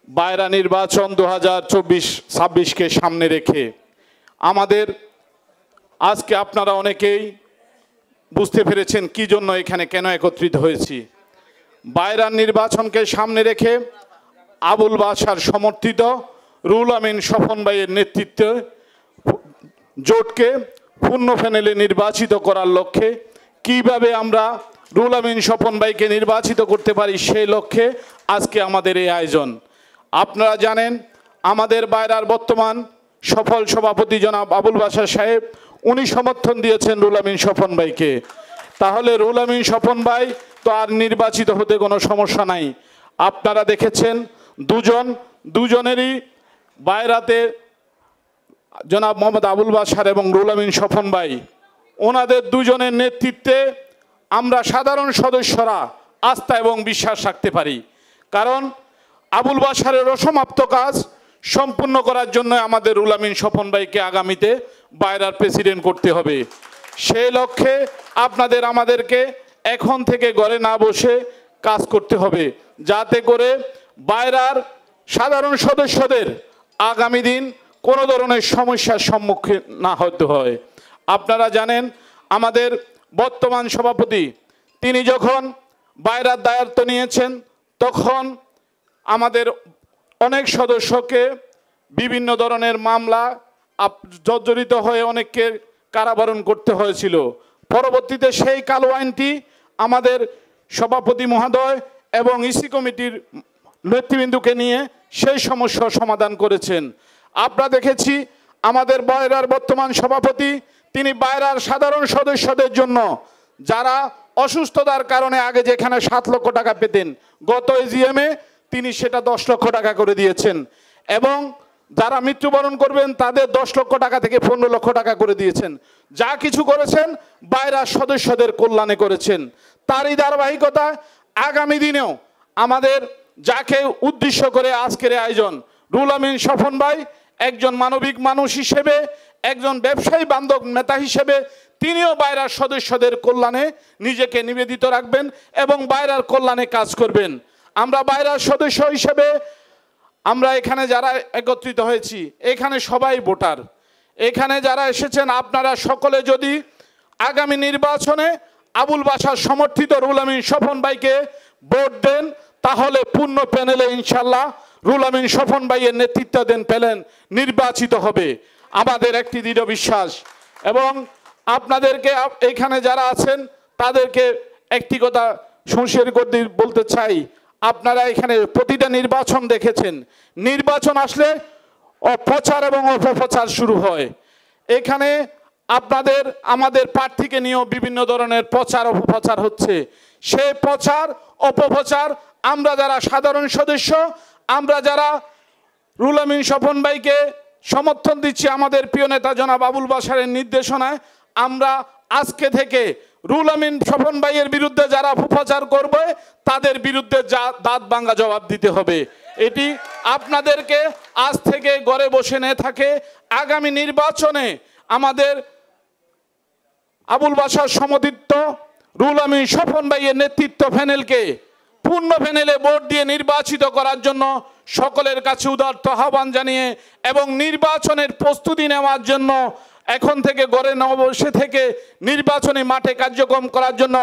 বায়রা নির্বাচন 2024-26কে সামনে রেখে আমাদের আজকে আপনারা অনেকেই বুঝতে পেরেছেন কি জন্য এখানে কেন একত্রিত হয়েছি। বায়রা নির্বাচনকে সামনে রেখে আবুল বাশার সমর্থিত রুহুল আমিন স্বপন ভাইয়ের নেতৃত্বে জোটকে পূর্ণ প্যানেলে নির্বাচিত করার লক্ষ্যে কিভাবে আমরা রুহুল আমিন স্বপন ভাইকে নির্বাচিত করতে পারি সেই লক্ষ্যে আজকে আমাদের এই আয়োজন। আপনারা জানেন আমাদের বায়রার বর্তমান সফল সভাপতি জনাব আবুল বাশার সাহেব উনি সমর্থন দিয়েছেন রুহুল আমিন স্বপন ভাইকে। তাহলে রুহুল আমিন স্বপন ভাই তো আর নির্বাচিত হতে কোনো সমস্যা নাই। আপনারা দেখেছেন দুজনেরই বায়রাতে জনাব মোহাম্মদ আবুল বাশার এবং রুহুল আমিন স্বপন ভাই ওনাদের দুজনের নেতৃত্বে আমরা সাধারণ সদস্যরা আস্থা এবং বিশ্বাস রাখতে পারি। কারণ আবুল বাশারের অসমাপ্ত কাজ সম্পূর্ণ করার জন্য আমাদের রুহুল আমিন স্বপন ভাইকে আগামীতে বায়রার প্রেসিডেন্ট করতে হবে। সেই লক্ষ্যে আমাদেরকে এখন থেকে ঘরে না বসে কাজ করতে হবে, যাতে করে বায়রার সাধারণ সদস্যদের আগামী দিন কোনো ধরনের সমস্যার সম্মুখীন না হতে হয়। আপনারা জানেন আমাদের বর্তমান সভাপতি তিনি যখন বায়রার দায়িত্ব নিয়েছেন তখন আমাদের অনেক সদস্যকে বিভিন্ন ধরনের মামলা জর্জরিত হয়ে অনেককে কারাবরণ করতে হয়েছিল। পরবর্তীতে সেই কালো আইনটি আমাদের সভাপতি মহোদয় এবং ইসি কমিটির নেতৃবৃন্দকে নিয়ে সেই সমস্যার সমাধান করেছেন। আমরা দেখেছি আমাদের বায়রার বর্তমান সভাপতি তিনি বায়রার সাধারণ সদস্যদের জন্য যারা অসুস্থতার কারণে আগে যেখানে 7 লক্ষ টাকা পেতেন গত এজিএমে তিনি সেটা 10 লক্ষ টাকা করে দিয়েছেন এবং যারা মৃত্যুবরণ করবেন তাদের 10 লক্ষ টাকা থেকে 15 লক্ষ টাকা করে দিয়েছেন। যা কিছু করেছেন বায়রার সদস্যদের কল্যাণে করেছেন। তারই ধারাবাহিকতা আগামী দিনেও আমাদের যাকে উদ্দেশ্য করে আজকের আয়োজন রুহুল আমিন স্বপন ভাই একজন মানবিক মানুষ হিসেবে একজন ব্যবসায়ী বান্ধব নেতা হিসেবে তিনিও বায়রার সদস্যদের কল্যাণে নিজেকে নিবেদিত রাখবেন এবং বায়রার কল্যাণে কাজ করবেন। আমরা বায়রার সদস্য হিসেবে আমরা এখানে যারা একত্রিত হয়েছি এখানে সবাই ভোটার। এখানে যারা এসেছেন আপনারা সকলে যদি আগামী নির্বাচনে আবুল বাশার সমর্থিত রুহুল আমিন স্বপন ভাইকে ভোট দেন তাহলে পূর্ণ প্যানেলে ইনশাল্লাহ রুহুল আমিন স্বপন ভাইয়ের নেতৃত্ব দেন প্যানেল নির্বাচিত হবে আমাদের একটি দৃঢ় বিশ্বাস। এবং আপনাদেরকে এখানে যারা আছেন তাদেরকে একটি কথা সংশয়ের করে বলতে চাই, আপনারা এখানে প্রতিটা নির্বাচন দেখেছেন, নির্বাচন আসলে অপপ্রচার এবং অপপ্রচার শুরু হয়। এখানে আমাদের প্রার্থীকে নিয়েও বিভিন্ন ধরনের প্রচার অপপ্রচার হচ্ছে। সেই প্রচার অপপ্রচার আমরা যারা সাধারণ সদস্য আমরা যারা রুহুল আমিন স্বপন ভাইকে সমর্থন দিচ্ছি আমাদের প্রিয় নেতা জনাব আবুল বাশারের নির্দেশনায় আমরা আজকে থেকে রুহুল আমিন স্বপন ভাইয়ের বিরুদ্ধে যারা অপপ্রচার করবে তাদের বিরুদ্ধে দাঁত ভাঙা জবাব দিতে হবে। এটি আপনাদেরকে আজ থেকে ঘরে বসে না থাকে আগামী নির্বাচনে আমাদের আবুল বাশার সমর্থিত রুহুল আমিন স্বপন ভাইয়ের নেতৃত্ব প্যানেলকে পূর্ণ প্যানেলে ভোট দিয়ে নির্বাচিত করার জন্য সকলের কাছে উদাত্ত আহ্বান জানিয়ে এবং নির্বাচনের প্রস্তুতি নেওয়ার জন্য এখন থেকে ঘরে না বসে থেকে নির্বাচনী মাঠে কার্যক্রম করার জন্য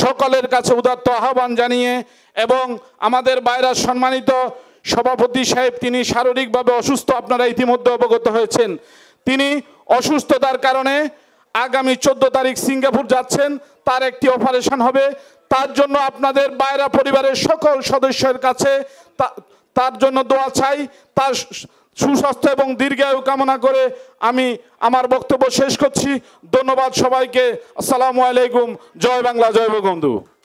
সকলের কাছে উদাত্ত আহ্বান জানিয়ে এবং আমাদের বায়রার সম্মানিত সভাপতি সাহেব তিনি শারীরিকভাবে অসুস্থ, আপনারা ইতিমধ্যে অবগত হয়েছেন। তিনি অসুস্থতার কারণে আগামী 14 তারিখ সিঙ্গাপুর যাচ্ছেন, তার একটি অপারেশন হবে। তার জন্য আপনাদের বায়রা পরিবারের সকল সদস্যের কাছে তার জন্য দোয়া চাই। তার সুস্বাস্থ্য এবং দীর্ঘায়ু কামনা করে আমি আমার বক্তব্য শেষ করছি। ধন্যবাদ সবাইকে। আসসালামু আলাইকুম। জয় বাংলা, জয় বঙ্গবন্ধু।